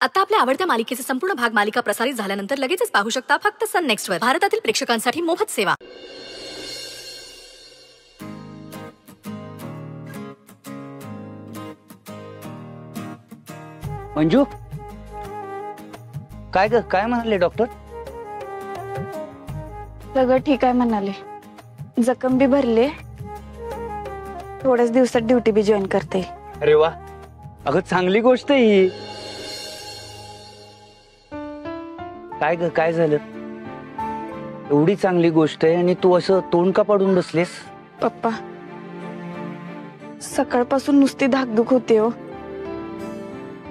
आता आपल्या आवडत्या मालिकेचे संपूर्ण भाग मालिका प्रसारित झाल्यानंतर लगेचच पाहू शकता फक्त सन नेक्स्ट वर. भारतातील प्रेक्षकांसाठी मोफत सेवा. मंजू, काय ग, काय म्हणाले डॉक्टर? सगळं ठीक आहे म्हणाले. जखम बी भरले, थोड्याच दिवसात ड्युटी बी जॉईन करते. अरे वा, अगं चांगली गोष्ट आहे ही. काय ग, काय झालं? एवढी चांगली गोष्ट आहे आणि तू असं तोंड का पाडून बसलेस? पप्पा, सकाळपासून नुसती धाकधूक होते हो.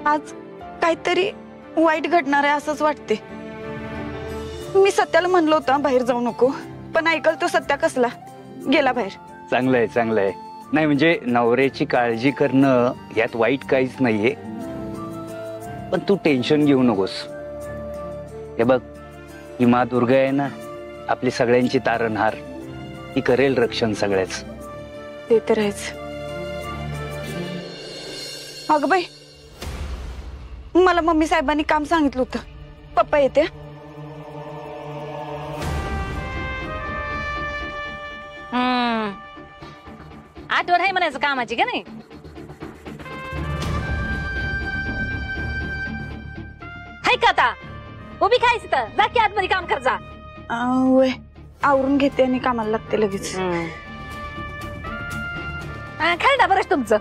आज काहीतरी वाईट घडणार आहे असंच वाटते. मी सत्याला म्हणलो होतं बाहेर जाऊ नको, पण ऐकल तो सत्या कसला गेला बाहेर. चांगलं आहे, चांगलं आहे. नाही म्हणजे नवऱ्याची काळजी करणं यात वाईट काहीच नाहीये, पण तू टेन्शन घेऊ नकोस. हे बघ, ही माँ दुर्गा आहे ना, आपली सगळ्यांची तारणहार. ती करेल रक्षण सगळ्याच. ते तर आहेच. अगं बाई, मला मम्मी साहेबांनी काम सांगितलं होतं. पप्पा येते. आठवण आहे म्हणायचं कामाची का नाही? हाय का आता उभी खायच तर जा की आतमध्ये काम कर जा. वय आवरून घेते आणि कामाला लागते लगेच. खाल ना बरंच तुमचं.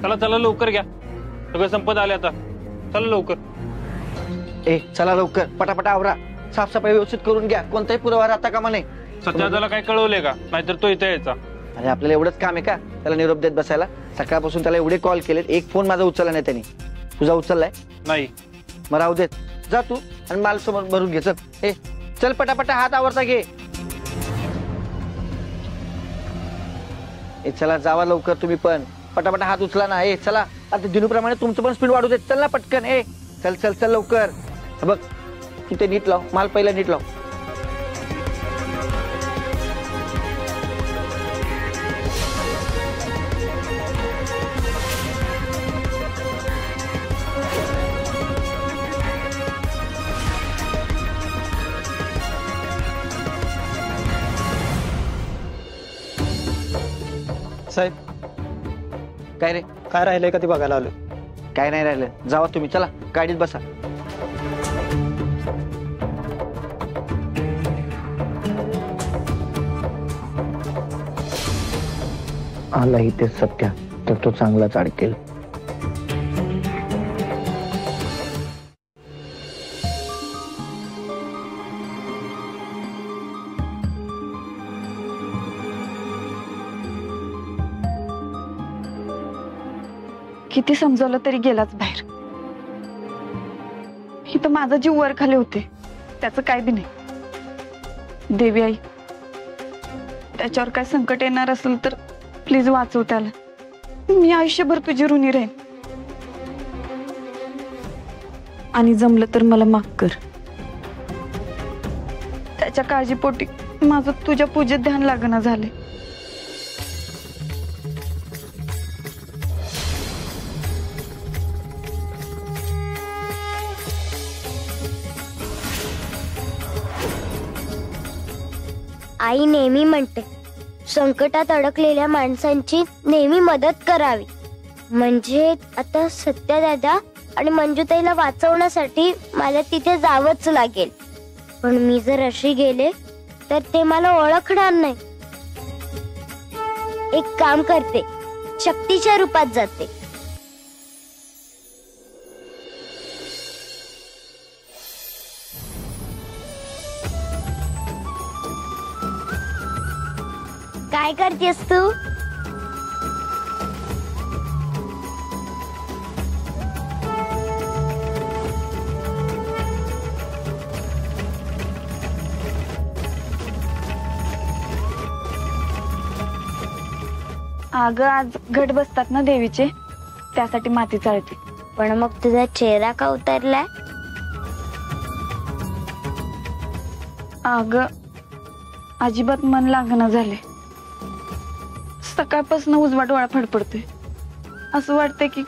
चला चला लवकर घ्या, सगळं संपत आले आता. चला लवकर. ए चला लवकर, पटापटा आवरा. साफसफाई व्यवस्थित करून घ्या, कोणताही पुरावा राहता कामा नये. सत्याला काय कळवलंय का? नाहीतर तो इथे यायचा. अरे आपल्याला एवढंच काम आहे का त्याला निरोप देत बसायला? सकाळपासून त्याला एवढे कॉल केलेत, एक फोन माझा उचलला नाही त्यांनी. तुझा उचललाय? नाही. मग राहू देत, जा तू आणि माल समोर भरून घे. चल ए चल, पटापटा हात आवरता घे. ए चला जावा लवकर तुम्ही पण, पटापटा हात उचला ना. ए चला, आता दिनूप्रमाणे तुमचं पण स्पीड वाढू देत. चल ना पटकन. ए चल चल चल लवकर. बघ तू ते नीट लाव, माल पहिला नीट लाव. साहेब, काय रे, काय राहिलंय का ते बघायला आलो. काय नाही राहिलं, जावा तुम्ही. चला गाडीत बसा. आला इथे सत्या तर तो चांगलाच अडकेल. किती समजवलं तरी गेलाच बाहेर. इथं माझा जीव वर खाली होते, त्याचं काय बी नाही. देवी आई, त्याच्यावर काय संकट येणार असेल तर प्लीज वाचव त्याला. मी आयुष्यभर तुझी ऋणी राहीन. आणि जमलं तर मला माफ कर. त्याच्या काळजीपोटी माझं तुझ्या पूजेत ध्यान लागणं झाले. आई नेहमी म्हणते संकटात अडकलेल्या माणसांची नेहमी मदत करावी. म्हणजे आता सत्या दादा आणि मंजुताईला वाचवण्यासाठी मला तिथे जावंच लागेल. पण मी जर अशी गेले तर ते मला ओळखणार नाही. एक काम करते, शक्तीच्या रूपात जाते. काय करतेस तू? अगं आज घट बसतात ना देवीचे, त्यासाठी माती चाळते. पण मग तुझा चेहरा का उतरलाय? अगं अजिबात मन लागणं झाले. सकाळपासून उजवा डोळा फडफडतोय. असं वाटतंय की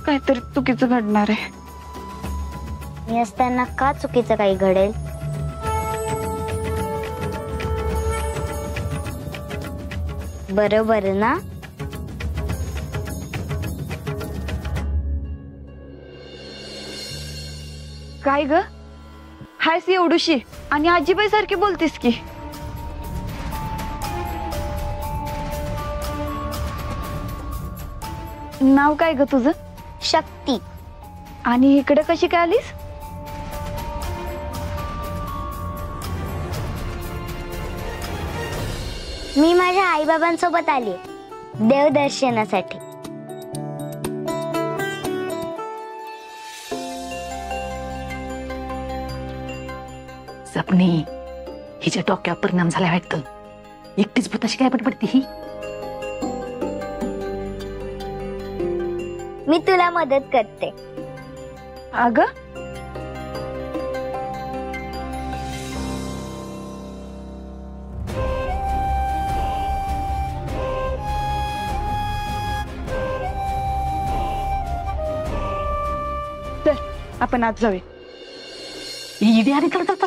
काहीतरी चुकीचं घडणार आहे. मी असताना का चुकीचं काही घडेल? बरोबर ना? काय ग हायस एवढूशी आणि आजीबाई सारखी बोलतीस की. नाव काय ग तुझं? शक्ती. आणि इकडे कशी काय आलीस? मी माझ्या आई बाबांसोबत आली देवदर्शनासाठी. सपने हिच्या डोक्यावर परिणाम झाला वाटतं. एकटीच भूताशी काय पडपडते ही. मी तुला मदत करते. अगं चल आपण आज जाऊया. इडी आणि तर आता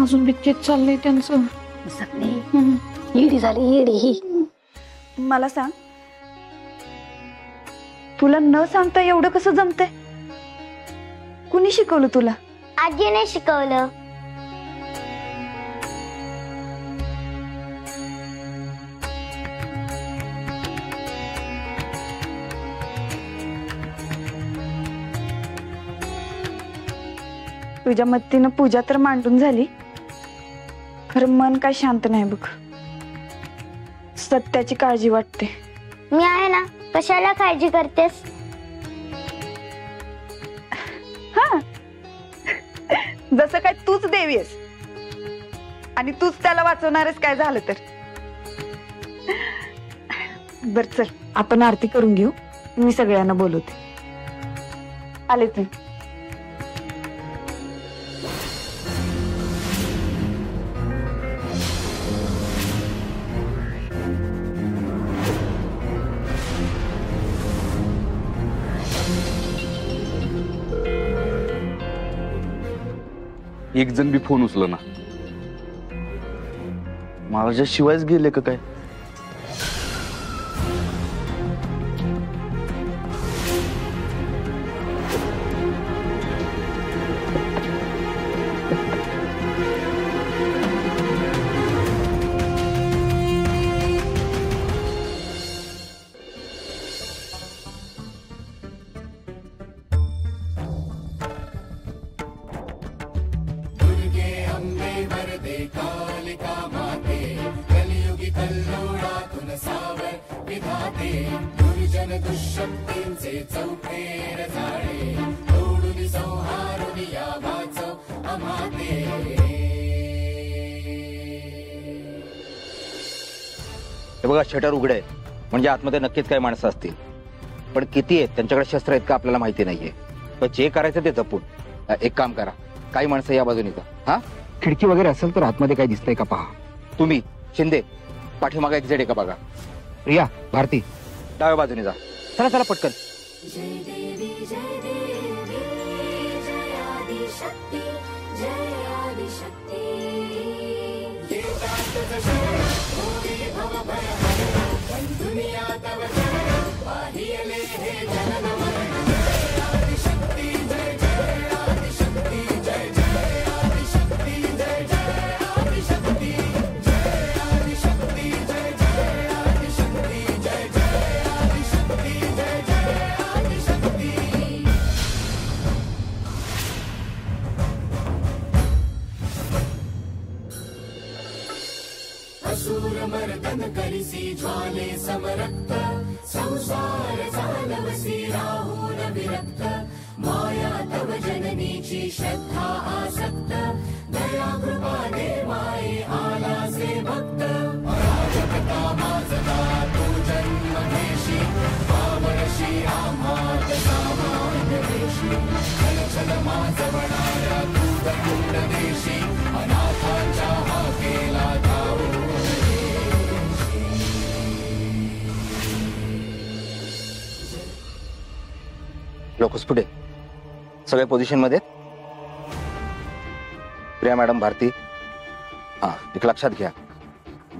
अजून बिच्चित चाललंय त्यांचं. सपने इडी झाली इडी ही. मला सांग तुला न सांगता एवढं कसं जमतंय? कुणी शिकवलं तुला? आजीने शिकवलं. तुझ्या मदतीनं पूजा तर मांडून झाली, खरं मन काय शांत नाही बघ. सत्याची काळजी वाटते. मी आहे ना, कशाला काळजी करतेस? हा जसं काय तूच देवी आहेस आणि तूच त्याला वाचवणारच काय झालं तर. बर चल आपण आरती करून घेऊ. मी सगळ्यांना बोलवते. आले तुम्ही. एक जण बी फोन उचल ना. माझ्या शिवायच गेले का काय? बघा शटर उघडे आहे, म्हणजे आतमध्ये नक्कीच काही माणसं असतील. पण किती आहेत, त्यांच्याकडे शस्त्र आहेत का आपल्याला माहिती नाहीये. पण जे करायचं ते जपून. एक काम करा, काही माणसं या बाजूने जा. हा खिडकी वगैरे असेल तर आतमध्ये काही दिसतंय का पहा. तुम्ही शिंदे पाठीमागा एक्झिट आहे का बघा. प्रिया, भारती डाव्या बाजूने जा. चला चला पटकन. लोकस पुढे सगळे पोझिशन मध्ये. प्रिया मॅडम, भारती, हा एक लक्षात घ्या,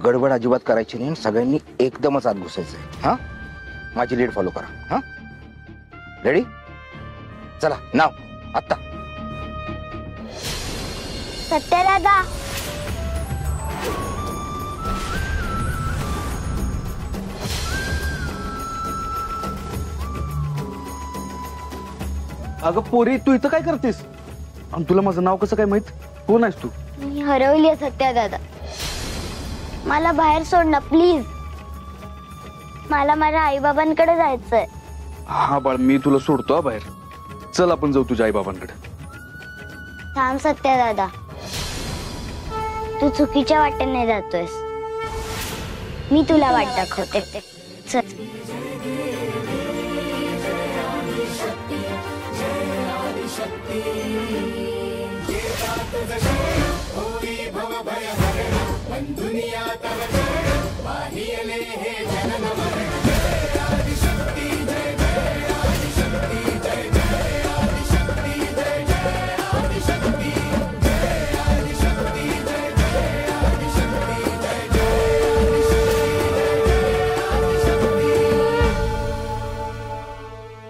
गडबड अजिबात करायची नाही. सगळ्यांनी एकदमच आत घुसायचंय. हा, माझी लीड फॉलो करा. हा, रेडी? चला, नाव आत्ता. सत्यदादा. अगं पोरी, तू इथं काय करतेस? आणि तुला माझं नाव कसं काय माहित? कोण आहेस तू? मी हरवली सत्यदादा. मला बाहेर सोड ना प्लीज. मला माझ्या आई बाबांकडे जायचंय. हा बाळ, मी तुला सोडतो हा बाहेर. चल आपण जाऊ तुझ्या आई बाबांकडे. थांब सत्यदादा, तू चुकीच्या वाटेने जातोयस. मी तुला वाट दाखवते. चल.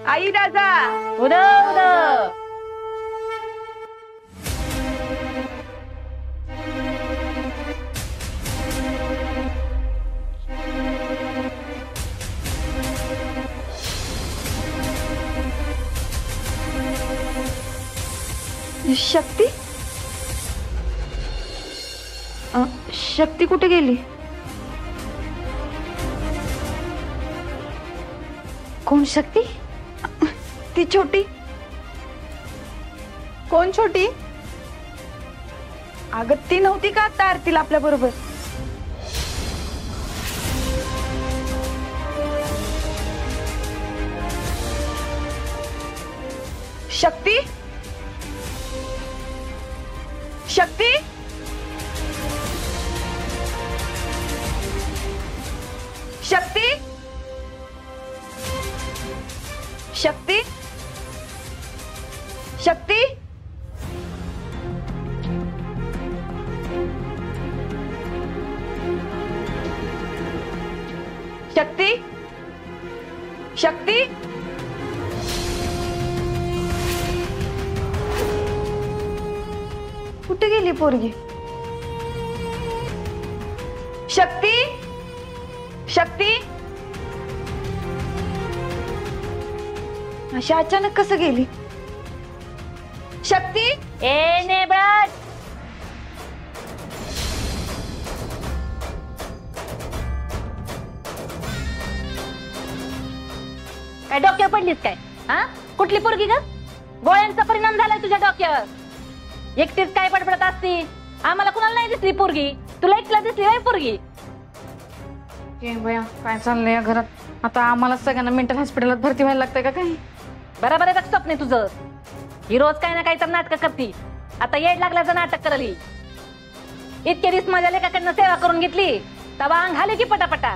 आई दादा. उदो उदो. शक्ती? शक्ती कुठे गेली? कोण शक्ती? ती छोटी. कोण छोटी? अगं ती नव्हती का आता आरतीला आपल्या बरोबर? शक्ती? शक्ती? शक्ती? शक्ती? शक्ती? शक्ती? शक्ती? कुठे गेली पोरगी? शक्ती? शक्ती? अशा अचानक कसं गेली? शक्ती? ए नेबट. काय डोक्यावर पडलीस काय? हा, कुठली पोरगी ग? गोळ्यांचा परिणाम झालाय तुझ्या डोक्यावर. एकटीच काय पडपडत असती? आम्हाला कुणाला नाही दिसली पोरगी, तुला एकला दिसली बाई पोरगी. भैया काय चाललंय या घरात? आता आम्हाला सगळ्यांना मेंटल हॉस्पिटलात भरती व्हायला लागतंय का काही? बरोबर आहे स्वप्न तुझं. ही रोज काही ना काही तर नाटक करती. आता येड लागल्याचं नाटक करली. इतके दिवस माझ्या लेकाकडनं सेवा करून घेतली, तवा अंग घाले की पटापटा.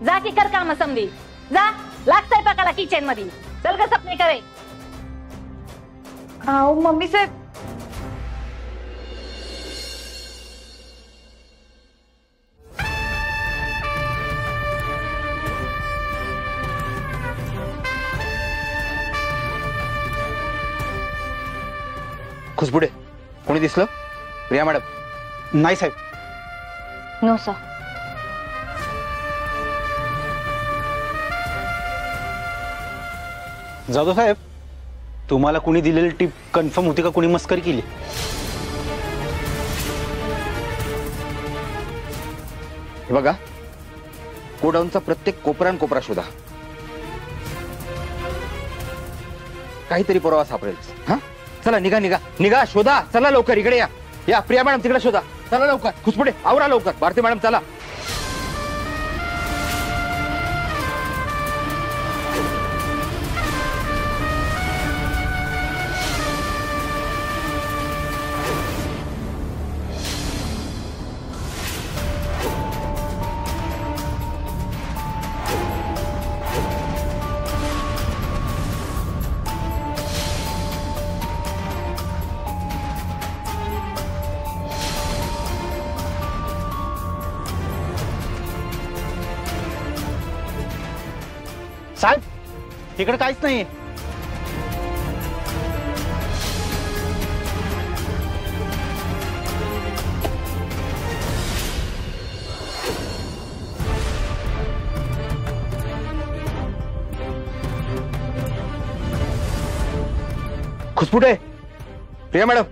जा की कर काम समधी. जा, लागतंय पाकाला किचन मध्ये. चल ग सपने करे. आओ मम्मी साहेब. खुसबुडे, कोणी दिसलं? प्रिया मॅडम? नाही साहेब. No sir. जाधव साहेब, तुम्हाला कोणी दिलेली टीप कन्फर्म होती का कोणी मस्करी केली? हे बघा, गोडाऊनचा प्रत्येक कोपरा न कोपरा शोधा. काहीतरी पुरावा सापडेल. हा चला निघा निघा निघा, शोधा. चला लवकर इकडे या. या प्रिया मॅडम तिकडे शोधा. चला लवकर, खुसपुडे आवरा लवकर. भारती मॅडम चला. साहेब इकडे काहीच नाही. खुसपुटे प्रिया मॅडम.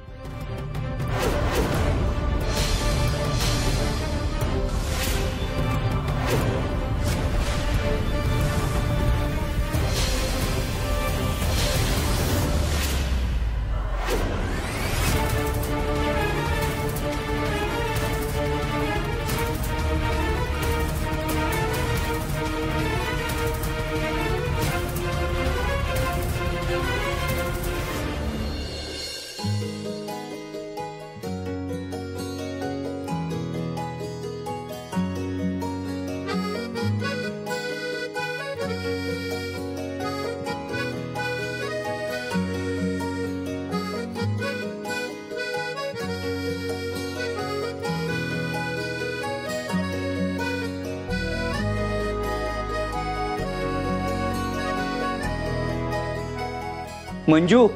मंजू,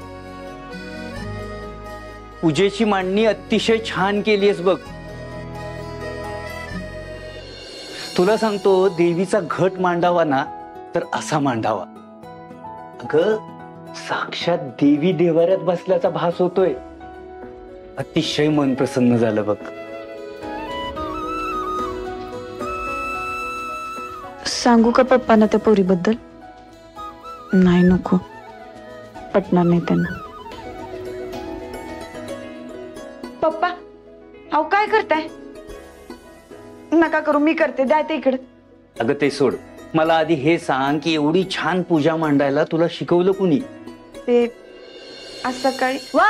पूजेची मांडणी अतिशय छान केलीयस बघ. तुला सांगतो, देवीचा घट मांडावा ना तर असा मांडावा. अगं साक्षात देवी देवाऱ्यात बसल्याचा भास होतोय. अतिशय मन प्रसन्न झालं बघ. सांगू का पप्पांना त्या पोरीबद्दल? नाही, नको, पटणार नाही त्यांना. पप्पा अहो काय करताय? नका करू, मी करते, द्या ते इकडे. अगं ते सोड, मला आधी हे सांग की एवढी छान पूजा मांडायला तुला शिकवलं कुणी? ते आज सकाळी. वा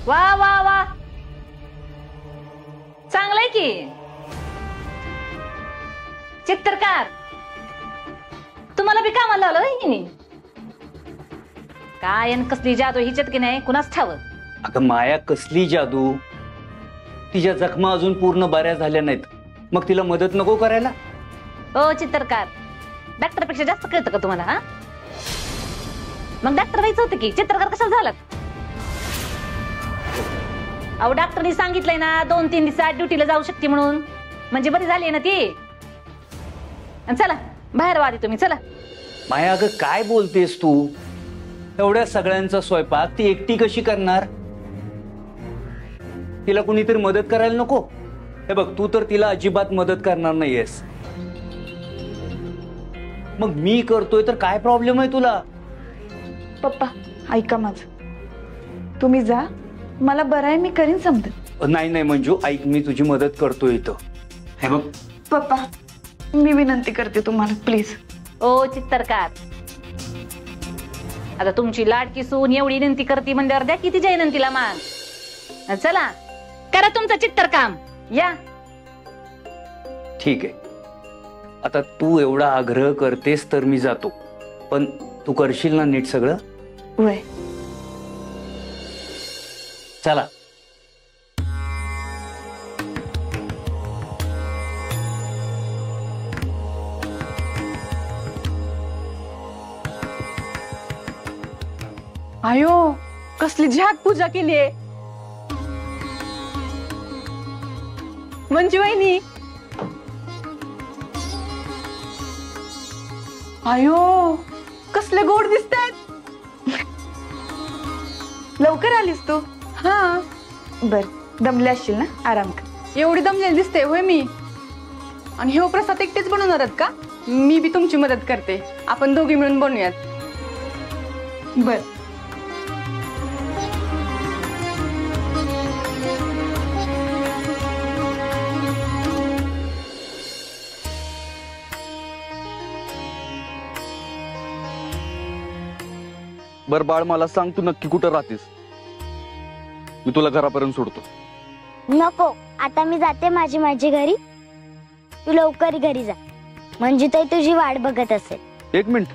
वा वा वा, चांगलंय की. चित्रकार तुम्हाला बी कामाला लावलं हिने. काय आणि कसली जादू हिच्यात की नाही कुणाच ठाव. अगं माया, कसली जादू? तिच्या जखमा अजून पूर्ण बऱ्या झाल्या नाहीत, मग तिला मदत नको करायला? ओ चित्रकार, डॉक्टर पेक्षा जास्त कळतं का तुम्हाला? हा मग डॉक्टर व्हायचं होतं की चित्रकार कशाला झालात? अहो डॉक्टरनी सांगितलंय ना 2-3 दिवसात ड्युटीला जाऊ शकते म्हणून, म्हणजे बरी झाली ना ती. चला बाहेर वादी तुम्ही, चला. माया अगं काय बोलतेस तू? एवढ्या सगळ्यांचा स्वयंपाक ती एकटी कशी करणार? तिला कुणीतरी मदत करायला नको? हे बघ, तू तर तिला अजिबात मदत करणार नाहीयेस. मग मी करतोय तर काय प्रॉब्लेम आहे तुला? पप्पा ऐका माझं, तुम्ही जा, मला बरं आहे, मी करीन समजत. नाही नाही मंजू, ऐक, मी तुझी मदत करतोय इथं. हे बघ पप्पा, मी विनंती करते तुम्हाला, प्लीज. ओ चित्रकार, आता तुमची लाडकी सून एवढी विनंती करते म्हणल्यावर द्या किती जय विनंतीला मान. चला करा तुमचं चित्रकाम, या. ठीक आहे, आता तू एवढा आग्रह करतेस तर मी जातो, पण तू करशील ना नीट सगळं? वय चला. आयो कसली झाक पूजा केलीये मंजू वहिनी. आयो कसले गोड दिसतायत. लवकर आलीस तू? हा बर, दमले असशील ना, आराम कर. एवढी दमलेली दिसते होय मी? आणि हे प्रसाद एकटेच बनवणार आहेत का? मी बी तुमची मदत करते, आपण दोघी मिळून बनवूयात. बर. बर बाळ, मला सांग तू नक्की कुठं राहतेस? मी तुला घरापर्यंत सोडतो. नको, आता मी जाते माझी घरी. तू लवकर घरी जा, मंजुताई तुझी वाट बघत असेल. एक मिनिट,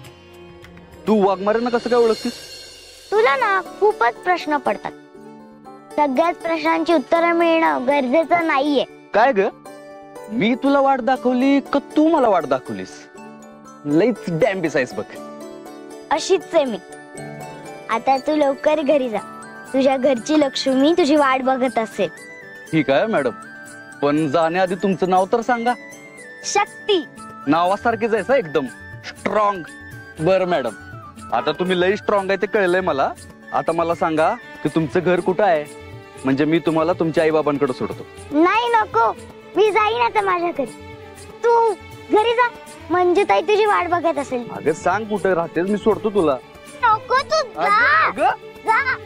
तू वाघमारेंना कसं काय ओळखतीस? तुला ना खूपच प्रश्न पडतात. सगळ्याच प्रश्नांची उत्तरं मिळणं गरजेचं नाहीये. काय ग, मी तुला वाट दाखवली का तू मला वाट दाखवलीस? लईच डॅम्बिस आहेस बघ. अशीच आहे मी. आता तू लवकर घरी जा, तुझ्या घरची लक्ष्मी तुझी वाट बघत असेल. ठीक आहे मॅडम, पण जाण्याआधी तुमचं नाव तर सांगा. शक्ती. नावासारखेच आहे एकदम स्ट्रॉंग. बर मॅडम, आता तुम्ही लई स्ट्रॉंग आहे ते कळलंय मला. आता मला सांगा की तुमचं घर कुठं आहे, म्हणजे मी तुम्हाला तुमच्या आई बाबांकडे सोडतो. नाही नको, मी जाईन आता माझ्या घरी. तू घरी जा, मंजुताई तुझी वाट बघत असेल. अगं सांग कुठे राहतेस, मी सोडतो तुला. नको, तू जा. अगं जा.